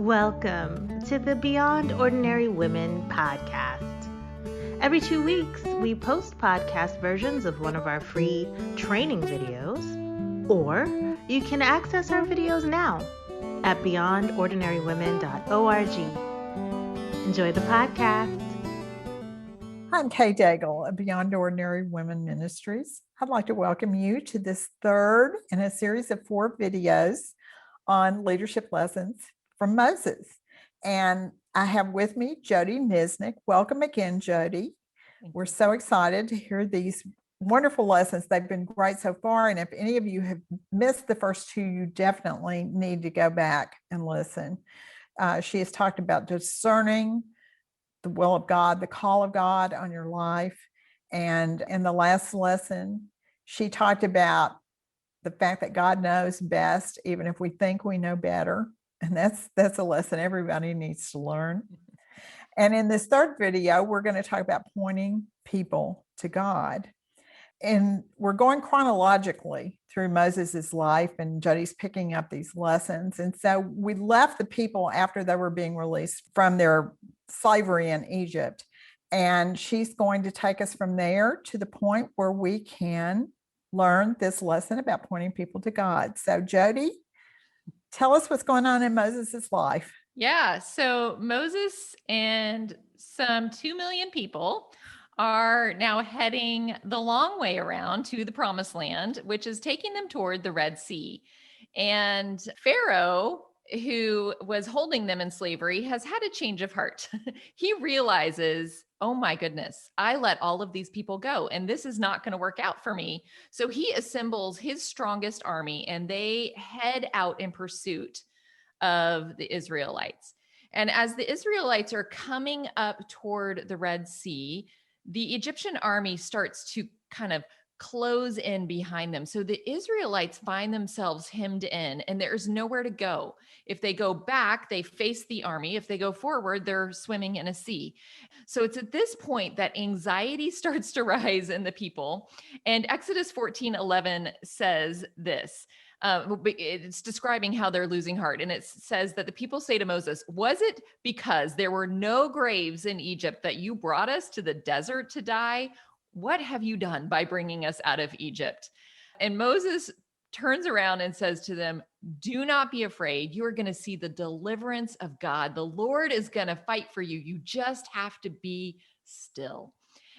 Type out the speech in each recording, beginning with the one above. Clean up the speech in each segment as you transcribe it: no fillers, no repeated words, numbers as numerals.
Welcome to the Beyond Ordinary Women podcast. Every 2 weeks, we post podcast versions of one of our free training videos, or you can access our videos now at beyondordinarywomen.org. Enjoy the podcast. I'm Kay Daigle of Beyond Ordinary Women Ministries. I'd like to welcome you to this third in a series of 4 videos on leadership lessons from Moses. And I have with me Jodie Niznik. Welcome again, Jodie. We're so excited to hear these wonderful lessons. They've been great so far. And if any of you have missed the first 2, you definitely need to go back and listen. She has talked about discerning the will of God, the call of God on your life. And in the last lesson, she talked about the fact that God knows best, even if we think we know better. And that's a lesson everybody needs to learn. And in this third video, we're going to talk about pointing people to God. And we're going chronologically through Moses's life, and Jodie's picking up these lessons. And so we left the people after they were being released from their slavery in Egypt. And she's going to take us from there to the point where we can learn this lesson about pointing people to God. So Jodie, tell us what's going on in Moses's life. Yeah, so Moses and some 2 million people are now heading the long way around to the promised land, which is taking them toward the Red Sea. And Pharaoh, who was holding them in slavery, has had a change of heart. He realizes, oh my goodness, I let all of these people go, and this is not going to work out for me. So he assembles his strongest army, and they head out in pursuit of the Israelites. And as the Israelites are coming up toward the Red Sea, the Egyptian army starts to kind of close in behind them. So the Israelites find themselves hemmed in, and there's nowhere to go. If they go back, they face the army. If they go forward, they're swimming in a sea. So it's at this point that anxiety starts to rise in the people. And Exodus 14:11 says this. It's describing how they're losing heart. And it says that the people say to Moses, "Was it because there were no graves in Egypt that you brought us to the desert to die? What have you done by bringing us out of Egypt?" And Moses turns around and says to them, "Do not be afraid. You are going to see the deliverance of God. The Lord is going to fight for you. You just have to be still."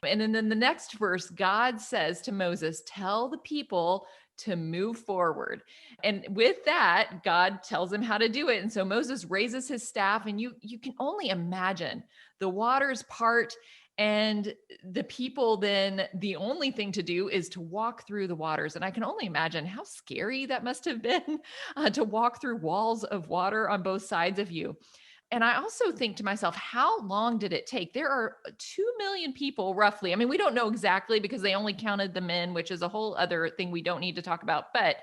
And then in the next verse, God says to Moses, "Tell the people to move forward." And with that, God tells him how to do it. And so Moses raises his staff, and you can only imagine the waters part, and the people then, the only thing to do is to walk through the waters. And I can only imagine how scary that must have been to walk through walls of water on both sides of you. And I also think to myself, how long did it take? There are 2 million people roughly. I mean, we don't know exactly because they only counted the men, which is a whole other thing we don't need to talk about. But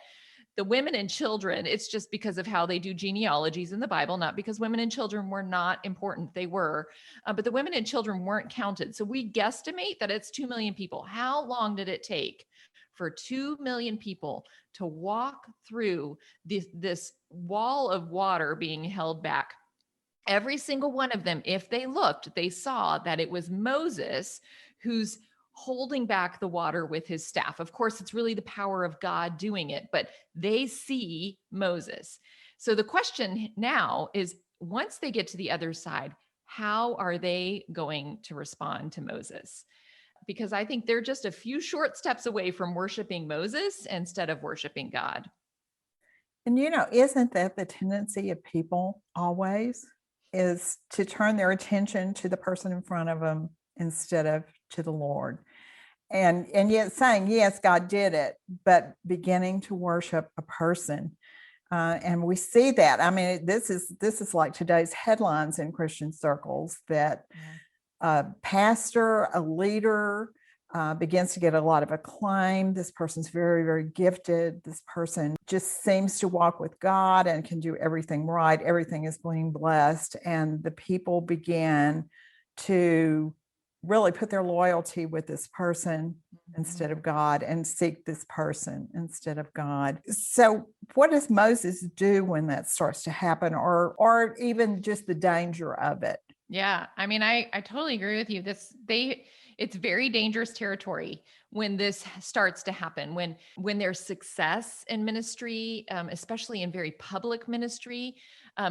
the women and children, it's just because of how they do genealogies in the Bible, not because women and children were not important. They were, but the women and children weren't counted. So we guesstimate that it's 2 million people. How long did it take for 2 million people to walk through this wall of water being held back? Every single one of them, if they looked, they saw that it was Moses who's holding back the water with his staff. Of course, it's really the power of God doing it, but they see Moses. So the question now is, once they get to the other side, how are they going to respond to Moses? Because I think they're just a few short steps away from worshiping Moses instead of worshiping God. And isn't that the tendency of people always, is to turn their attention to the person in front of them instead of to the Lord? And yet saying, yes, God did it, but beginning to worship a person. And we see that. I mean, this is like today's headlines in Christian circles, that a pastor, a leader, begins to get a lot of acclaim. This person's very, very gifted. This person just seems to walk with God and can do everything right. Everything is being blessed. And the people begin to really put their loyalty with this person instead of God, and seek this person instead of God. So what does Moses do when that starts to happen, or even just the danger of it? Yeah, I mean, I totally agree with you. It's very dangerous territory when this starts to happen. When there's success in ministry, especially in very public ministry,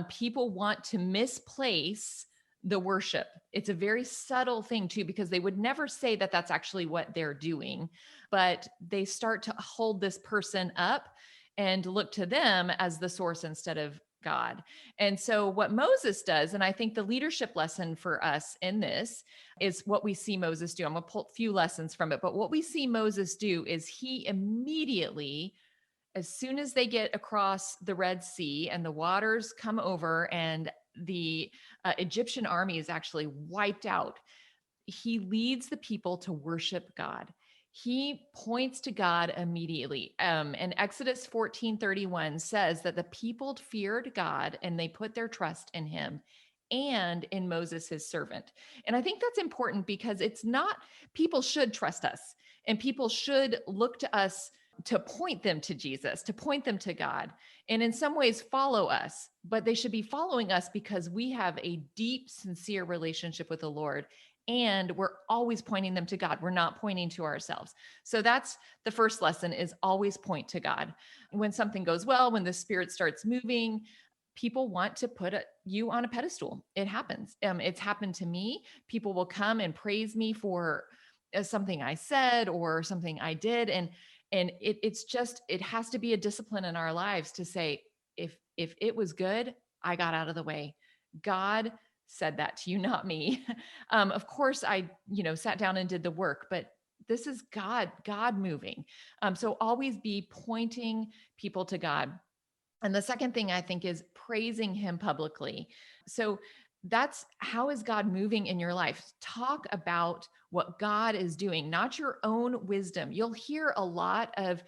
people want to misplace the worship. It's a very subtle thing too, because they would never say that that's actually what they're doing, but they start to hold this person up and look to them as the source instead of God. And so what Moses does, and I think the leadership lesson for us in this is what we see Moses do. I'm going to pull a few lessons from it, but what we see Moses do is he immediately, as soon as they get across the Red Sea and the waters come over and the Egyptian army is actually wiped out, he leads the people to worship God. He points to God immediately. And Exodus 14:31 says that the people feared God and they put their trust in him and in Moses, his servant. And I think that's important because it's not, people should trust us and people should look to us to point them to Jesus, to point them to God, and in some ways follow us, but they should be following us because we have a deep, sincere relationship with the Lord. And we're always pointing them to God. We're not pointing to ourselves. So that's the first lesson, is always point to God. When something goes well, when the Spirit starts moving, people want to put you on a pedestal. It happens. It's happened to me. People will come and praise me for something I said or something I did. And it's just, it has to be a discipline in our lives to say, if it was good, I got out of the way. God said that to you, not me. Of course, I, sat down and did the work, but this is God moving. So always be pointing people to God. And the second thing I think is praising him publicly. So that's, how is God moving in your life? Talk about what God is doing, not your own wisdom. You'll hear a lot of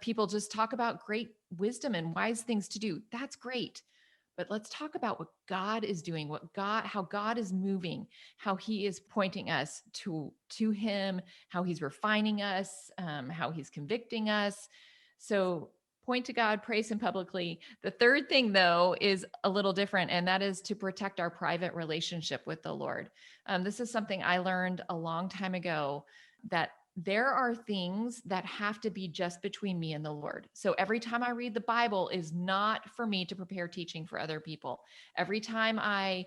people just talk about great wisdom and wise things to do. That's great. But let's talk about what God is doing, how God is moving, how he is pointing us to him, how he's refining us, how he's convicting us. So point to God, praise him publicly. The third thing, though, is a little different, and that is to protect our private relationship with the Lord. This is something I learned a long time ago, that there are things that have to be just between me and the Lord. So every time I read the Bible is not for me to prepare teaching for other people. Every time I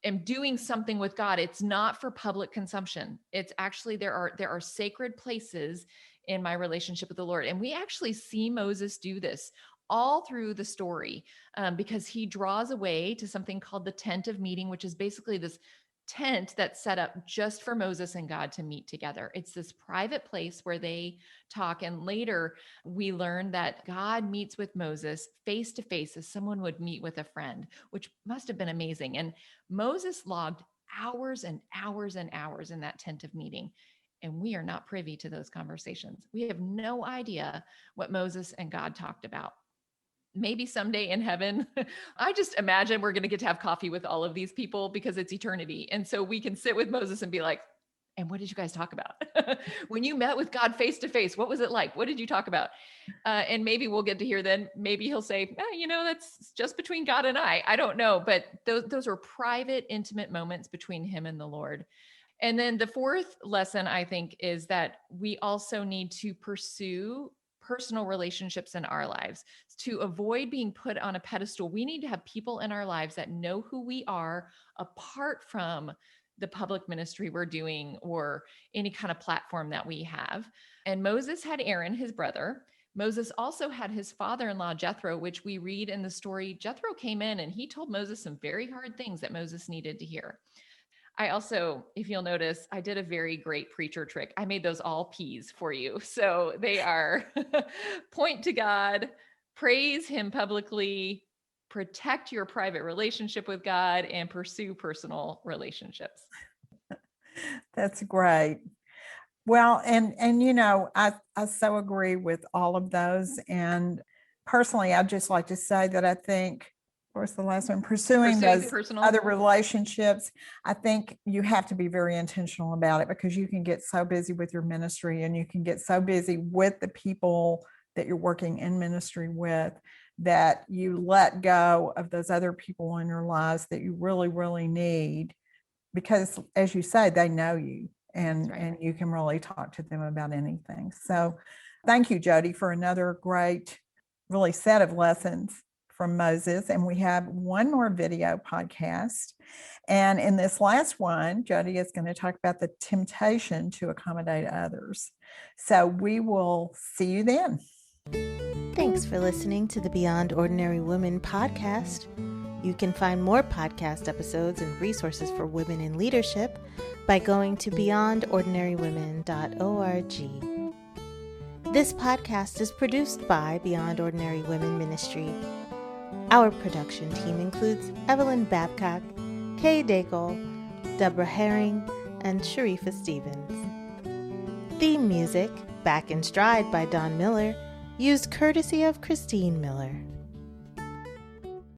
am doing something with God, it's not for public consumption. It's actually, there are sacred places in my relationship with the Lord. And we actually see Moses do this all through the story, because he draws away to something called the tent of meeting, which is basically this tent that's set up just for Moses and God to meet together. It's this private place where they talk. And later we learn that God meets with Moses face to face as someone would meet with a friend, which must have been amazing. And Moses logged hours and hours and hours in that tent of meeting. And we are not privy to those conversations. We have no idea what Moses and God talked about. Maybe someday in heaven, I just imagine we're going to get to have coffee with all of these people because it's eternity. And so we can sit with Moses and be like, and what did you guys talk about? When you met with God face to face, what was it like? What did you talk about? And maybe we'll get to hear then. Maybe he'll say, that's just between God and I don't know. But those are private, intimate moments between him and the Lord. And then the fourth lesson, I think, is that we also need to pursue personal relationships in our lives. To avoid being put on a pedestal, we need to have people in our lives that know who we are apart from the public ministry we're doing or any kind of platform that we have. And Moses had Aaron, his brother. Moses also had his father-in-law, Jethro, which we read in the story. Jethro came in and he told Moses some very hard things that Moses needed to hear. I also, if you'll notice, I did a very great preacher trick. I made those all P's for you. So they are point to God, praise him publicly, protect your private relationship with God, and pursue personal relationships. That's great. Well, and I so agree with all of those. And personally, I'd just like to say that I think course, the last one, pursuing those personal other relationships. I think you have to be very intentional about it because you can get so busy with your ministry and you can get so busy with the people that you're working in ministry with that you let go of those other people in your lives that you really, really need because, as you say, they know you and you can really talk to them about anything. So thank you, Jodie, for another great, really set of lessons from Moses. And we have one more video podcast. And in this last one, Jodie is going to talk about the temptation to accommodate others. So we will see you then. Thanks for listening to the Beyond Ordinary Women podcast. You can find more podcast episodes and resources for women in leadership by going to beyondordinarywomen.org. This podcast is produced by Beyond Ordinary Women Ministry. Our production team includes Evelyn Babcock, Kay Daigle, Deborah Herring, and Sharifa Stevens. Theme music, Back in Stride by Don Miller, used courtesy of Christine Miller.